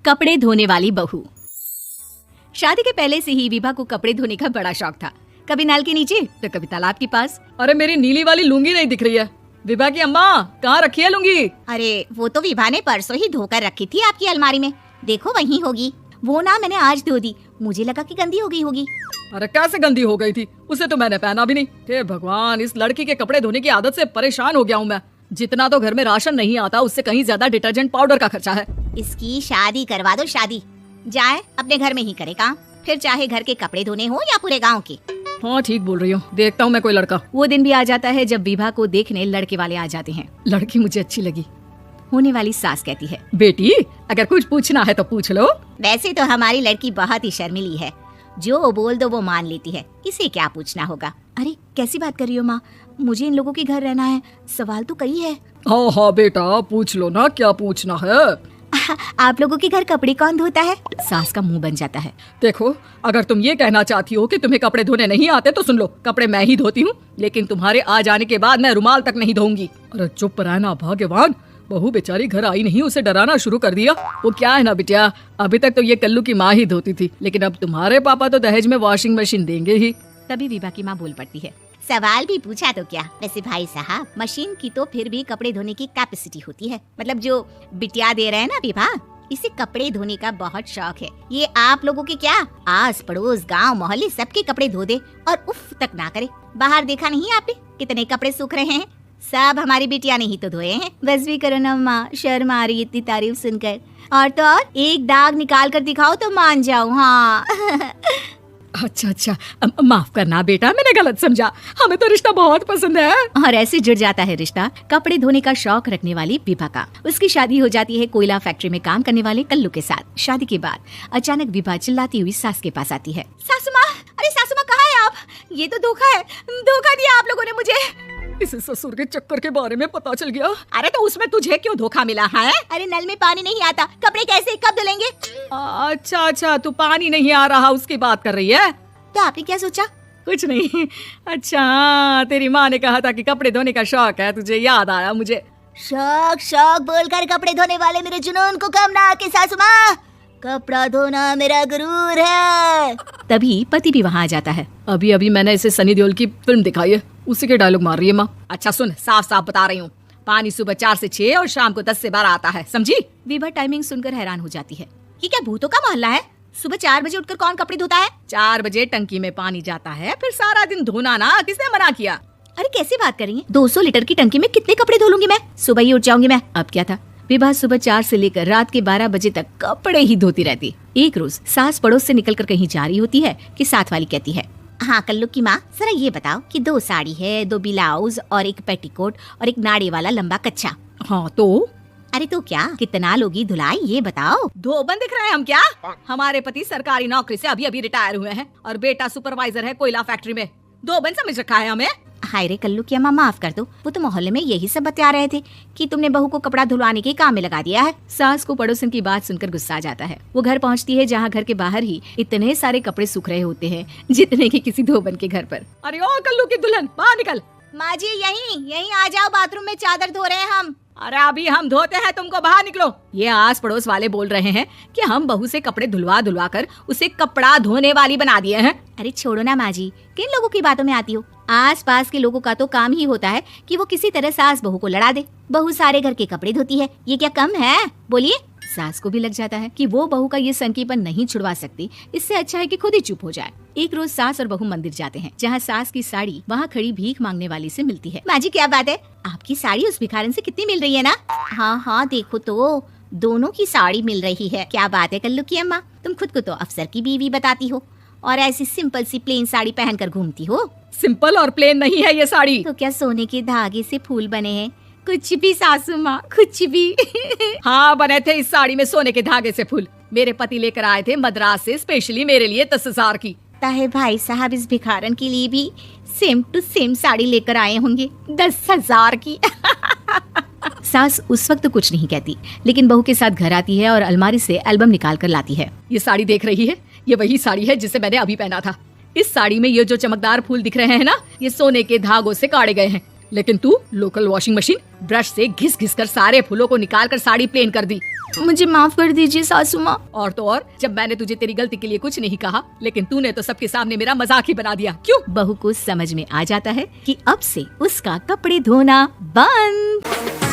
कपड़े धोने वाली बहू। शादी के पहले से ही विभा को कपड़े धोने का बड़ा शौक था। कभी नल के नीचे तो कभी तालाब के पास। अरे मेरी नीली वाली लुंगी नहीं दिख रही है। विभा की अम्मा, कहाँ रखी है लुंगी? अरे वो तो विभा ने परसों ही धोकर रखी थी आपकी अलमारी में, देखो वहीं होगी। वो ना मैंने आज धो दी, मुझे लगा कि गंदी हो गई होगी। अरे कैसे गंदी हो गई थी? उसे तो मैंने पहना भी नहीं। हे भगवान, इस लड़की के कपड़े धोने की आदत से परेशान हो गया हूँ मैं। जितना तो घर में राशन नहीं आता, उससे कहीं ज्यादा डिटर्जेंट पाउडर का खर्चा है। इसकी शादी करवा दो, शादी जाए अपने घर में ही करे काम, फिर चाहे घर के कपड़े धोने हो या पूरे गांव के। हाँ ठीक बोल रही हूँ, देखता हूँ मैं कोई लड़का। वो दिन भी आ जाता है जब विभा को देखने लड़के वाले आ जाते हैं। लड़की मुझे अच्छी लगी। होने वाली सास कहती है, बेटी अगर कुछ पूछना है तो पूछ लो। वैसे तो हमारी लड़की बहुत ही शर्मीली है, जो बोल दो वो मान लेती है, इसे क्या पूछना होगा। अरे कैसी बात कर रही हो माँ, मुझे इन लोगों के घर रहना है, सवाल तो कई है। हाँ हाँ बेटा, पूछ लो ना, क्या पूछना है। आप लोगों के घर कपड़े कौन धोता है? सास का मुंह बन जाता है। देखो, अगर तुम ये कहना चाहती हो कि तुम्हें कपड़े धोने नहीं आते तो सुन लो, कपड़े मैं ही धोती हूँ, लेकिन तुम्हारे आ जाने के बाद मैं रुमाल तक नहीं धोऊंगी। अरे चुप रहना भाग्यवान, बहू बेचारी घर आई नहीं, उसे डराना शुरू कर दिया। वो क्या है ना बिटिया, अभी तक तो ये कल्लू की माँ ही धोती थी, लेकिन अब तुम्हारे पापा तो दहेज में वॉशिंग मशीन देंगे ही। तभी विभा की माँ बोल पड़ती है, सवाल भी पूछा तो क्या। वैसे भाई साहब, मशीन की तो फिर भी कपड़े धोने की कैपेसिटी होती है, मतलब जो बिटिया दे रहे हैं ना विभा, इसे कपड़े धोने का बहुत शौक है। ये आप लोगों के क्या, आस पड़ोस गांव मोहल्ले सबके कपड़े धो दे और उफ तक ना करे। बाहर देखा नहीं आपने कितने कपड़े सूख रहे हैं? सब हमारी बिटिया ने ही तो धोए हैं। बस भी करो ना माँ, शर्म आ रही इतनी तारीफ सुनकर। और तो और एक दाग निकाल कर दिखाओ तो मान जाऊँ। हाँ अच्छा अच्छा, माफ करना बेटा, मैंने गलत समझा। हमें तो रिश्ता बहुत पसंद है। और ऐसे जुड़ जाता है रिश्ता कपड़े धोने का शौक रखने वाली विभा का। उसकी शादी हो जाती है कोयला फैक्ट्री में काम करने वाले कल्लू के साथ। शादी के बाद अचानक विभा चिल्लाती हुई सास के पास आती है। सासू माँ, अरे सासू माँ कहाँ है आप? ये तो धोखा है, धोखा दिया आप लोगों ने मुझे। इसे ससुर के चक्कर के बारे में पता चल गया। अरे तो उसमें तुझे क्यों धोखा मिला है? अरे नल में पानी नहीं आता, कपड़े कैसे कब धुलेंगे? अच्छा अच्छा, तू पानी नहीं आ रहा उसकी बात कर रही है? तो आपने क्या सोचा? कुछ नहीं। अच्छा, तेरी माँ ने कहा था कि कपड़े धोने का शौक है तुझे, याद आया मुझे। शौक शौक बोलकर कपड़े धोने वाले मेरे जुनून को कम ना आके सासू माँ, कपड़ा धोना मेरा गुरूर है। तभी पति भी वहाँ आ जाता है। अभी अभी मैंने इसे सनी देओल की फिल्म दिखाई है, उसी के डायलॉग मार रही है माँ। अच्छा सुन, साफ साफ बता रही हूँ, पानी सुबह 4 से 6 और शाम को 10 से 12 आता है, समझी? विभा टाइमिंग सुनकर हैरान हो जाती है। ये क्या भूतों का मोहल्ला है? सुबह 4 बजे उठकर कौन कपड़े धोता है? 4 बजे टंकी में पानी जाता है, फिर सारा दिन धोना ना, किसने मना किया? अरे कैसी बात कर रही है? 200 लीटर की टंकी में कितने कपड़े धो लूंगी मैं? सुबह ही उठ जाऊंगी मैं। अब क्या था, विभा सुबह 4 से लेकर रात के 12 बजे तक कपड़े ही धोती रहती। एक रोज सास पड़ोस से निकलकर कहीं जा रही होती है कि साथ वाली कहती है, हाँ कल्लू की माँ, जरा ये बताओ कि 2 साड़ी है, 2 ब्लाउज और 1 पेटीकोट और 1 नाड़े वाला लंबा कच्छा। हाँ तो? अरे तो क्या, कितना लोगी धुलाई ये बताओ। धोबन दिख रहे हैं हम क्या? हमारे पति सरकारी नौकरी से अभी अभी रिटायर हुए हैं और बेटा सुपरवाइजर है कोयला फैक्ट्री में। धोबन समझ रखा है हमें? हाय रे कल्लू की अम्मा, माफ कर दो, वो तो मोहल्ले में यही सब बता रहे थे कि तुमने बहू को कपड़ा धुलवाने के काम में लगा दिया है। सास को पड़ोसन की बात सुनकर गुस्सा आ जाता है। वो घर पहुंचती है जहां घर के बाहर ही इतने सारे कपड़े सूख रहे होते हैं जितने कि किसी धोबन के घर पर। अरे ओ कल्लू की दुल्हन, बाहर निकल। माँ जी यहीं आ जाओ, बाथरूम में चादर धो रहे हैं हम। अरे अभी हम धोते हैं, तुमको बाहर निकलो। ये आस पड़ोस वाले बोल रहे हैं कि हम बहू से कपड़े धुलवा धुलवा कर उसे कपड़ा धोने वाली बना दिए हैं। अरे छोड़ो ना माँ जी, किन लोगों की बातों में आती हो? आस पास के लोगों का तो काम ही होता है कि वो किसी तरह सास बहू को लड़ा दे। बहू सारे घर के कपड़े धोती है, ये क्या कम है? बोलिए। सास को भी लग जाता है कि वो बहू का ये संकीपन नहीं छुड़वा सकती, इससे अच्छा है कि खुद ही चुप हो जाए। एक रोज सास और बहू मंदिर जाते हैं, जहाँ सास की साड़ी वहाँ खड़ी भीख मांगने वाली से मिलती है। माँ जी क्या बात है, आपकी साड़ी उस भिखारन से कितनी मिल रही है ना? हाँ हाँ देखो तो, दोनों की साड़ी मिल रही है। क्या बात है कल्लू की अम्मा, तुम खुद को तो अफसर की बीवी बताती हो और ऐसी सिंपल सी प्लेन साड़ी पहनकर घूमती हो। सिंपल और प्लेन नहीं है ये साड़ी। तो क्या सोने के धागे से फूल बने हैं? कुछ भी सासू माँ, कुछ भी। हाँ बने थे इस साड़ी में सोने के धागे से फूल। मेरे पति लेकर आए थे मद्रास से स्पेशली मेरे लिए 10,000 की। है भाई साहब, इस भिखारन के लिए भी सेम टू सेम साड़ी लेकर आए होंगे 10,000 की। सास उस वक्त कुछ नहीं कहती, लेकिन बहू के साथ घर आती है और अलमारी से एल्बम निकाल कर लाती है। ये साड़ी देख रही है, ये वही साड़ी है जिसे मैंने अभी पहना था। इस साड़ी में ये जो चमकदार फूल दिख रहे हैं ना, ये सोने के धागों से काढ़े गए हैं। लेकिन तू लोकल वॉशिंग मशीन ब्रश से घिस घिस कर सारे फूलों को निकाल कर साड़ी प्लेन कर दी। मुझे माफ कर दीजिए सासू माँ। और तो और, जब मैंने तुझे तेरी गलती के लिए कुछ नहीं कहा, लेकिन तूने तो सबके सामने मेरा मजाक ही बना दिया। क्यों? बहू को समझ में आ जाता है कि अब से उसका कपड़े धोना बंद।